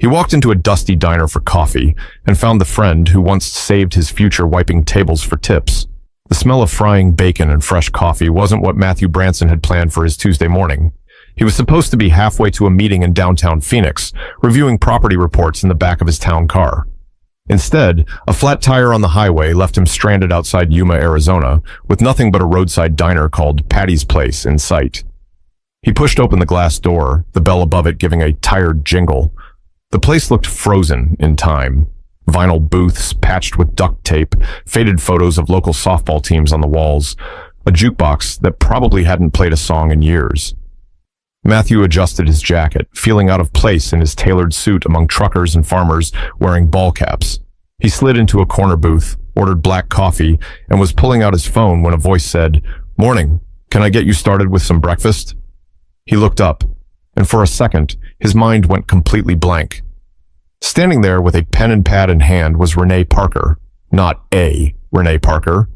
He walked into a dusty diner for coffee and found the friend who once saved his future wiping tables for tips. The smell of frying bacon and fresh coffee wasn't what Matthew Branson had planned for his Tuesday morning. He was supposed to be halfway to a meeting in downtown Phoenix, reviewing property reports in the back of his town car. Instead, a flat tire on the highway left him stranded outside Yuma, Arizona, with nothing but a roadside diner called Patty's Place in sight. He pushed open the glass door, the bell above it giving a tired jingle. The place looked frozen in time. Vinyl booths patched with duct tape, faded photos of local softball teams on the walls, a jukebox that probably hadn't played a song in years. Matthew adjusted his jacket, feeling out of place in his tailored suit among truckers and farmers wearing ball caps. He slid into a corner booth, ordered black coffee, and was pulling out his phone when a voice said, "Morning, can I get you started with some breakfast?" He looked up, and for a second, his mind went completely blank. Standing there with a pen and pad in hand was Renee Parker. Not a Renee Parker.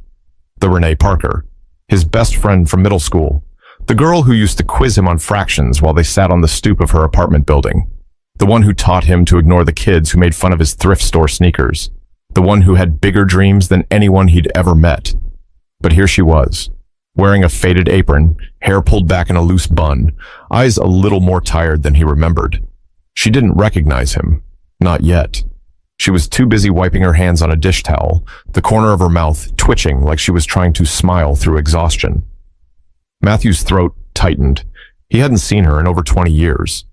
The Renee Parker. His best friend from middle school. The girl who used to quiz him on fractions while they sat on the stoop of her apartment building. The one who taught him to ignore the kids who made fun of his thrift store sneakers. The one who had bigger dreams than anyone he'd ever met. But here she was, wearing a faded apron, hair pulled back in a loose bun, eyes a little more tired than he remembered. She didn't recognize him. Not yet. She was too busy wiping her hands on a dish towel, the corner of her mouth twitching like she was trying to smile through exhaustion. Matthew's throat tightened. He hadn't seen her in over 20 years.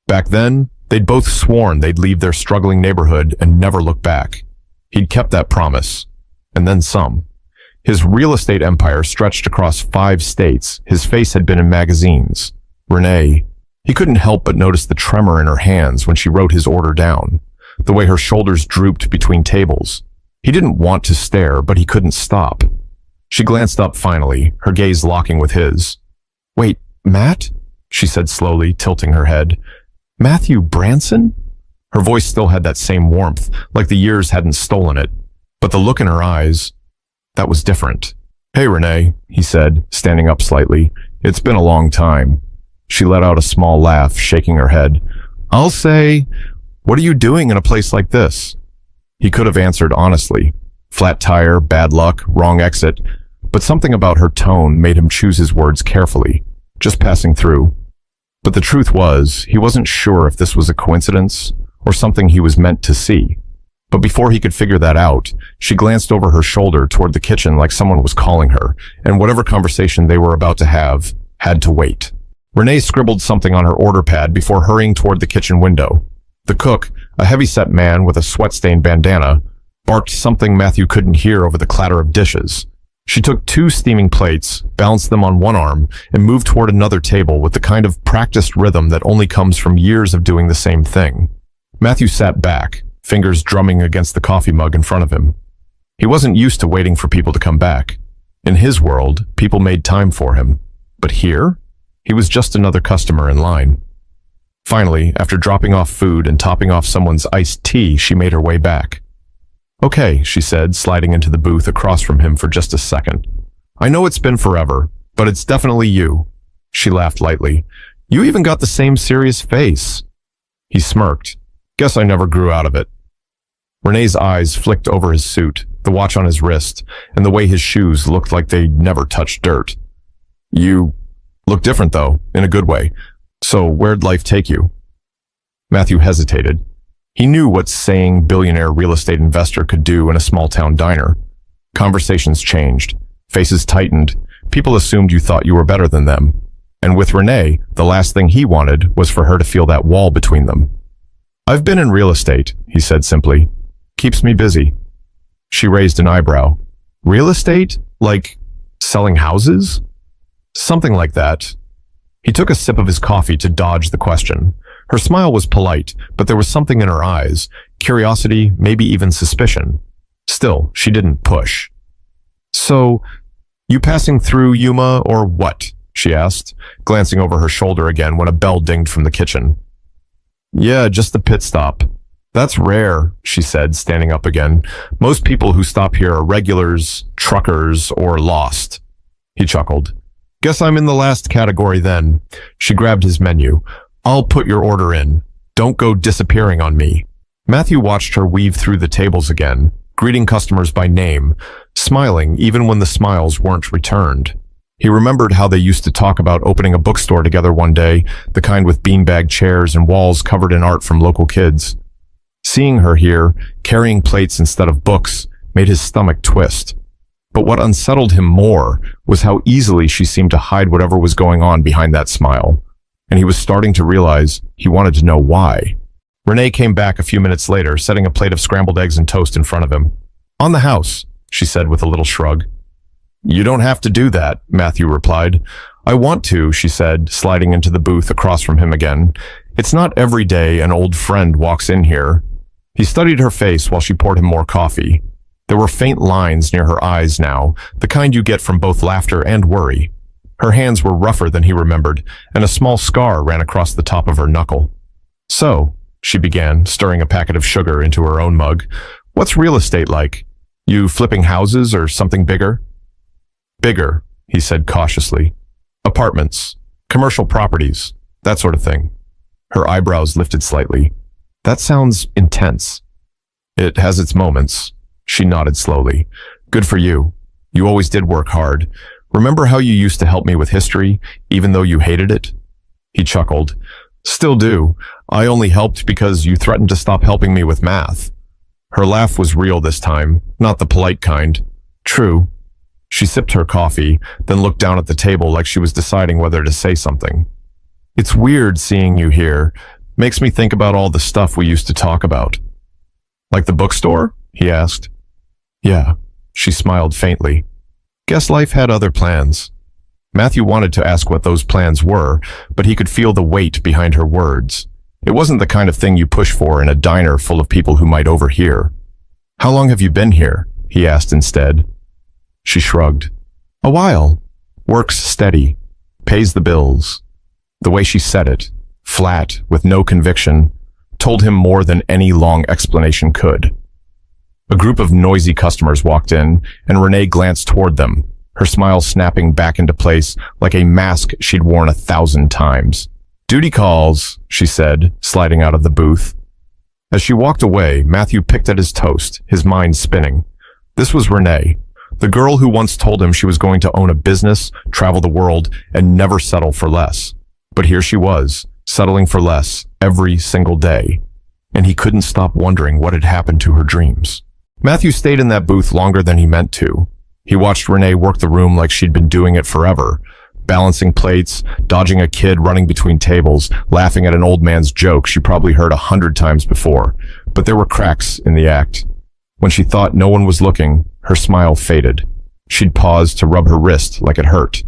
Back then, they'd both sworn they'd leave their struggling neighborhood and never look back. He'd kept that promise, and then some. His real estate empire stretched across 5 states. His face had been in magazines. Renee. He couldn't help but notice the tremor in her hands when she wrote his order down, the way her shoulders drooped between tables. He didn't want to stare, but he couldn't stop. She glanced up finally, her gaze locking with his. "Wait, Matt?" she said slowly, tilting her head. "Matthew Branson?" Her voice still had that same warmth, like the years hadn't stolen it. But the look in her eyes, that was different. "Hey, Renee," he said, standing up slightly. "It's been a long time." She let out a small laugh, shaking her head. "I'll say, what are you doing in a place like this?" He could have answered honestly. Flat tire, bad luck, wrong exit. But something about her tone made him choose his words carefully, just passing through. But the truth was, he wasn't sure if this was a coincidence or something he was meant to see. But before he could figure that out, she glanced over her shoulder toward the kitchen like someone was calling her, and whatever conversation they were about to have had to wait. Renee scribbled something on her order pad before hurrying toward the kitchen window. The cook, a heavy-set man with a sweat-stained bandana, barked something Matthew couldn't hear over the clatter of dishes. She took 2 steaming plates, balanced them on one arm, and moved toward another table with the kind of practiced rhythm that only comes from years of doing the same thing. Matthew sat back, fingers drumming against the coffee mug in front of him. He wasn't used to waiting for people to come back. In his world, people made time for him. But here, he was just another customer in line. Finally, after dropping off food and topping off someone's iced tea, she made her way back. "Okay," she said, sliding into the booth across from him for just a second. "I know it's been forever, but it's definitely you." She laughed lightly. "You even got the same serious face." He smirked. "Guess I never grew out of it." Renee's eyes flicked over his suit, the watch on his wrist, and the way his shoes looked like they'd never touched dirt. "You look different, though, in a good way. So where'd life take you?" Matthew hesitated. He knew what saying billionaire real estate investor could do in a small-town diner. Conversations changed. Faces tightened. People assumed you thought you were better than them. And with Renee, the last thing he wanted was for her to feel that wall between them. "I've been in real estate," he said simply. "Keeps me busy." She raised an eyebrow. "Real estate? Like selling houses?" "Something like that." He took a sip of his coffee to dodge the question. Her smile was polite, but there was something in her eyes, curiosity, maybe even suspicion. Still, she didn't push. "So, you passing through Yuma or what?" she asked, glancing over her shoulder again when a bell dinged from the kitchen. "Yeah, just a pit stop." "That's rare," she said, standing up again. "Most people who stop here are regulars, truckers, or lost." He chuckled. "Guess I'm in the last category then." She grabbed his menu. "I'll put your order in. Don't go disappearing on me. Matthew watched her weave through the tables again, greeting customers by name, smiling even when the smiles weren't returned. He remembered how they used to talk about opening a bookstore together one day, the kind with beanbag chairs and walls covered in art from local kids. Seeing her here, carrying plates instead of books, made his stomach twist. But what unsettled him more was how easily she seemed to hide whatever was going on behind that smile. And he was starting to realize he wanted to know why. Renee came back a few minutes later, setting a plate of scrambled eggs and toast in front of him. "On the house," she said with a little shrug. "You don't have to do that," Matthew replied. "I want to," she said, sliding into the booth across from him again. "It's not every day an old friend walks in here." He studied her face while she poured him more coffee. There were faint lines near her eyes now, the kind you get from both laughter and worry. Her hands were rougher than he remembered, and a small scar ran across the top of her knuckle. "So," she began, stirring a packet of sugar into her own mug, "what's real estate like? You flipping houses or something bigger?" "Bigger," he said cautiously. "Apartments, commercial properties, that sort of thing." Her eyebrows lifted slightly. "That sounds intense." "It has its moments." She nodded slowly. "Good for you. You always did work hard. Remember how you used to help me with history, even though you hated it?" He chuckled. "Still do. I only helped because you threatened to stop helping me with math." Her laugh was real this time, not the polite kind. "True." She sipped her coffee, then looked down at the table like she was deciding whether to say something. "It's weird seeing you here. Makes me think about all the stuff we used to talk about." "Like the bookstore?" he asked. "Yeah." She smiled faintly. "Guess life had other plans." Matthew wanted to ask what those plans were, but he could feel the weight behind her words. It wasn't the kind of thing you push for in a diner full of people who might overhear. "How long have you been here?" he asked instead. She shrugged. "A while. Works steady. Pays the bills." The way she said it, flat, with no conviction, told him more than any long explanation could. A group of noisy customers walked in, and Renee glanced toward them, her smile snapping back into place like a mask she'd worn 1,000 times. "Duty calls," she said, sliding out of the booth. As she walked away, Matthew picked at his toast, his mind spinning. This was Renee, the girl who once told him she was going to own a business, travel the world, and never settle for less. But here she was, settling for less every single day. And he couldn't stop wondering what had happened to her dreams. Matthew stayed in that booth longer than he meant to. He watched Renee work the room like she'd been doing it forever, balancing plates, dodging a kid running between tables, laughing at an old man's joke she probably heard 100 times before. But there were cracks in the act. When she thought no one was looking, her smile faded. She'd pause to rub her wrist like it hurt.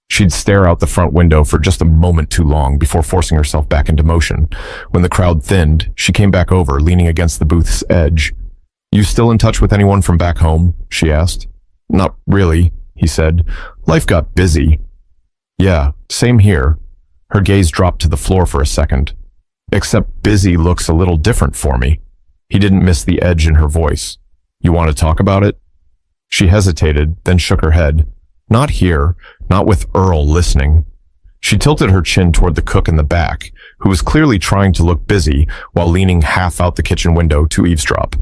She'd stare out the front window for just a moment too long before forcing herself back into motion. When the crowd thinned, she came back over, leaning against the booth's edge. "You still in touch with anyone from back home?" she asked. "Not really," he said. "Life got busy." "Yeah, same here." Her gaze dropped to the floor for a second. "Except busy looks a little different for me." He didn't miss the edge in her voice. "You want to talk about it?" She hesitated, then shook her head. "Not here, not with Earl listening." She tilted her chin toward the cook in the back, who was clearly trying to look busy while leaning half out the kitchen window to eavesdrop.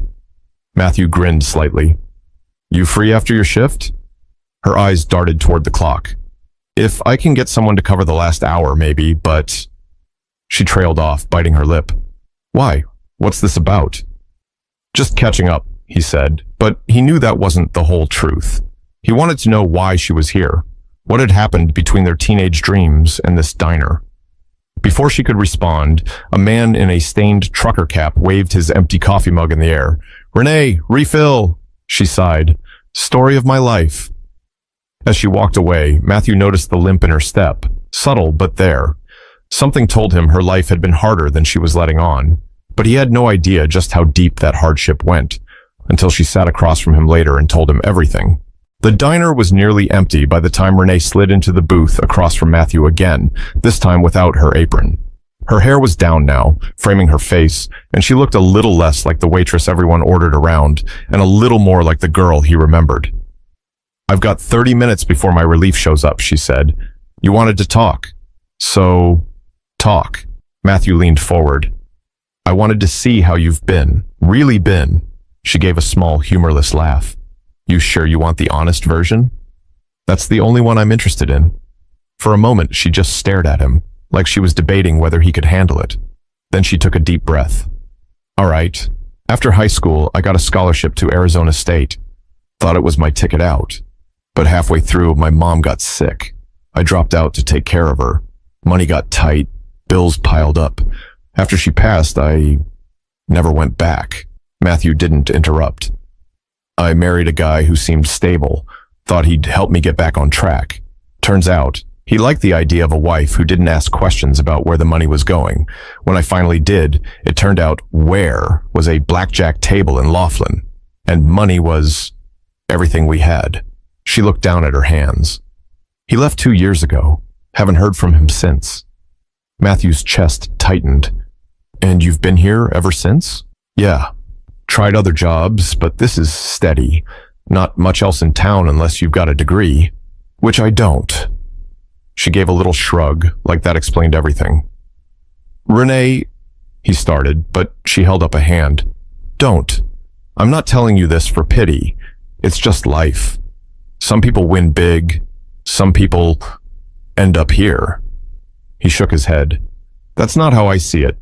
Matthew grinned slightly. "You free after your shift?" Her eyes darted toward the clock. "If I can get someone to cover the last hour, maybe, but..." She trailed off, biting her lip. "Why? What's this about?" "Just catching up," he said, but he knew that wasn't the whole truth. He wanted to know why she was here, what had happened between their teenage dreams and this diner. Before she could respond, a man in a stained trucker cap waved his empty coffee mug in the air. "Renee, refill!" She sighed. "Story of my life." As she walked away, Matthew noticed the limp in her step, subtle but there. Something told him her life had been harder than she was letting on, but he had no idea just how deep that hardship went, until she sat across from him later and told him everything. The diner was nearly empty by the time Renee slid into the booth across from Matthew again, this time without her apron. Her hair was down now, framing her face, and she looked a little less like the waitress everyone ordered around, and a little more like the girl he remembered. "I've got 30 minutes before my relief shows up," she said. "You wanted to talk. So, talk." Matthew leaned forward. I wanted to see how you've been, really been. She gave a small, humorless laugh. You sure you want the honest version? That's the only one I'm interested in. For a moment, she just stared at him, like she was debating whether he could handle it. Then she took a deep breath. All right. After high school, I got a scholarship to Arizona State. Thought it was my ticket out. But halfway through, my mom got sick. I dropped out to take care of her. Money got tight. Bills piled up. After she passed, I never went back. Matthew didn't interrupt. I married a guy who seemed stable. Thought he'd help me get back on track. Turns out, he liked the idea of a wife who didn't ask questions about where the money was going. When I finally did, it turned out where was a blackjack table in Laughlin, and money was everything we had. She looked down at her hands. He left 2 years ago. Haven't heard from him since. Matthew's chest tightened. And you've been here ever since? Yeah. Tried other jobs, but this is steady. Not much else in town unless you've got a degree. Which I don't. She gave a little shrug, like that explained everything. Renee, he started, but she held up a hand. Don't. I'm not telling you this for pity. It's just life. Some people win big. Some people end up here. He shook his head. That's not how I see it.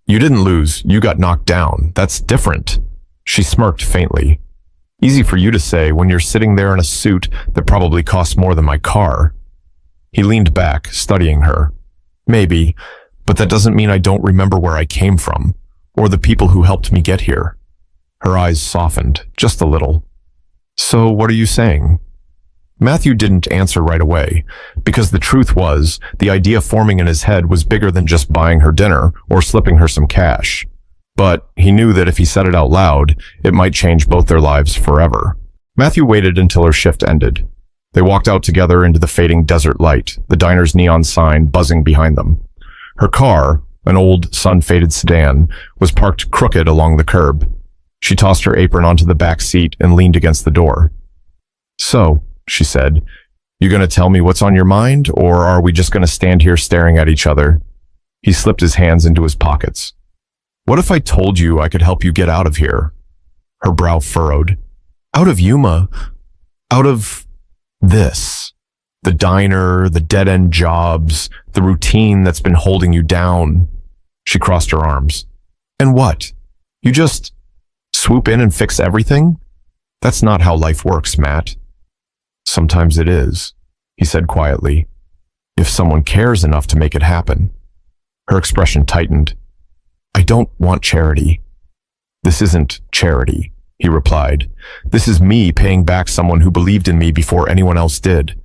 You didn't lose. You got knocked down. That's different. She smirked faintly. Easy for you to say when you're sitting there in a suit that probably costs more than my car. He leaned back, studying her. Maybe, but that doesn't mean I don't remember where I came from, or the people who helped me get here. Her eyes softened, just a little. So what are you saying? Matthew didn't answer right away, because the truth was, the idea forming in his head was bigger than just buying her dinner or slipping her some cash. But he knew that if he said it out loud, it might change both their lives forever. Matthew waited until her shift ended. They walked out together into the fading desert light, the diner's neon sign buzzing behind them. Her car, an old, sun-faded sedan, was parked crooked along the curb. She tossed her apron onto the back seat and leaned against the door. So, she said, you gonna tell me what's on your mind, or are we just gonna stand here staring at each other? He slipped his hands into his pockets. What if I told you I could help you get out of here? Her brow furrowed. Out of Yuma? Out of this? The diner, the dead-end jobs, the routine that's been holding you down. She crossed her arms. And what? You just swoop in and fix everything? That's not how life works, Matt. Sometimes it is, he said quietly. If someone cares enough to make it happen. Her expression tightened. I don't want charity. This isn't charity, he replied. This is me paying back someone who believed in me before anyone else did.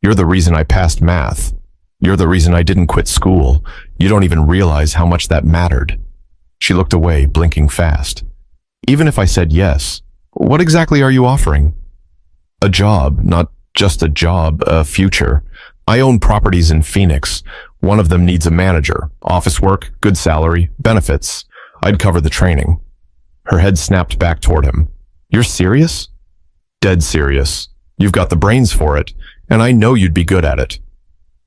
You're the reason I passed math. You're the reason I didn't quit school. You don't even realize how much that mattered. She looked away, blinking fast. Even if I said yes, what exactly are you offering? A job, not just a job, a future. I own properties in Phoenix. One of them needs a manager, office work, good salary, benefits. I'd cover the training. Her head snapped back toward him. You're serious? Dead serious. You've got the brains for it, and I know you'd be good at it.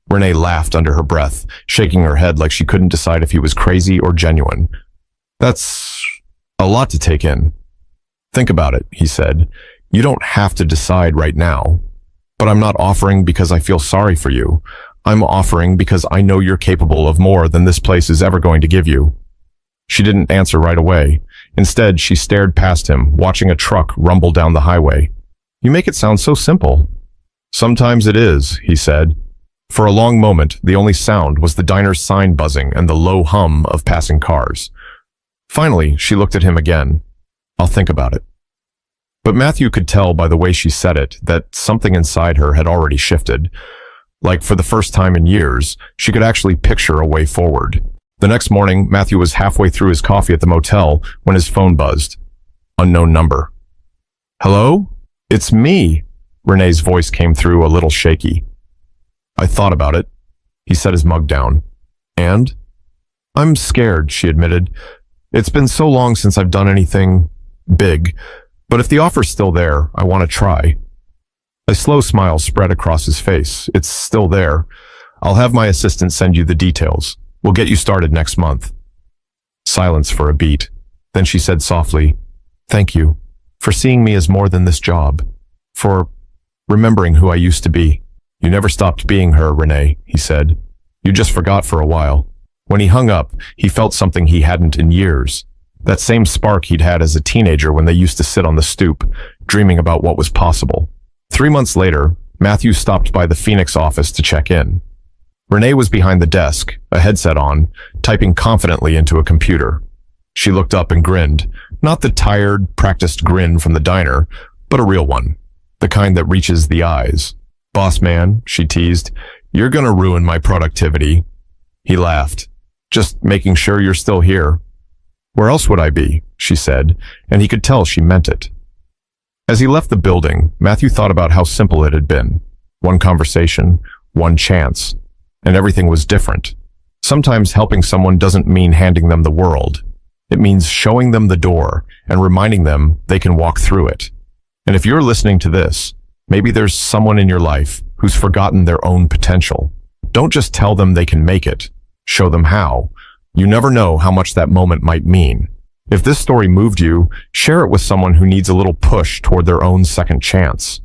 Renee laughed under her breath, shaking her head like she couldn't decide if he was crazy or genuine. That's a lot to take in. Think about it, he said. You don't have to decide right now. But I'm not offering because I feel sorry for you. I'm offering because I know you're capable of more than this place is ever going to give you. She didn't answer right away. Instead, she stared past him, watching a truck rumble down the highway. You make it sound so simple. Sometimes it is, he said. For a long moment, the only sound was the diner's sign buzzing and the low hum of passing cars. Finally, she looked at him again. I'll think about it. But Matthew could tell by the way she said it that something inside her had already shifted. Like for the first time in years, she could actually picture a way forward. The next morning, Matthew was halfway through his coffee at the motel when his phone buzzed. Unknown number. Hello? It's me. Renee's voice came through a little shaky. I thought about it. He set his mug down. And? I'm scared, she admitted. It's been so long since I've done anything big. But if the offer's still there, I want to try. A slow smile spread across his face. It's still there. I'll have my assistant send you the details. We'll get you started next month. Silence for a beat. Then she said softly, "Thank you for seeing me as more than this job, for remembering who I used to be." "You never stopped being her, Renee," he said. "You just forgot for a while." When he hung up, he felt something he hadn't in years. That same spark he'd had as a teenager when they used to sit on the stoop, dreaming about what was possible. 3 months later, Matthew stopped by the Phoenix office to check in. Renee was behind the desk, a headset on, typing confidently into a computer. She looked up and grinned, not the tired, practiced grin from the diner, but a real one, the kind that reaches the eyes. "Boss man," she teased, "you're gonna ruin my productivity." He laughed. "Just making sure you're still here." "Where else would I be?" she said, and he could tell she meant it. As he left the building, Matthew thought about how simple it had been. One conversation, one chance, and everything was different. Sometimes helping someone doesn't mean handing them the world. It means showing them the door and reminding them they can walk through it. And if you're listening to this, maybe there's someone in your life who's forgotten their own potential. Don't just tell them they can make it. Show them how. You never know how much that moment might mean. If this story moved you, share it with someone who needs a little push toward their own second chance.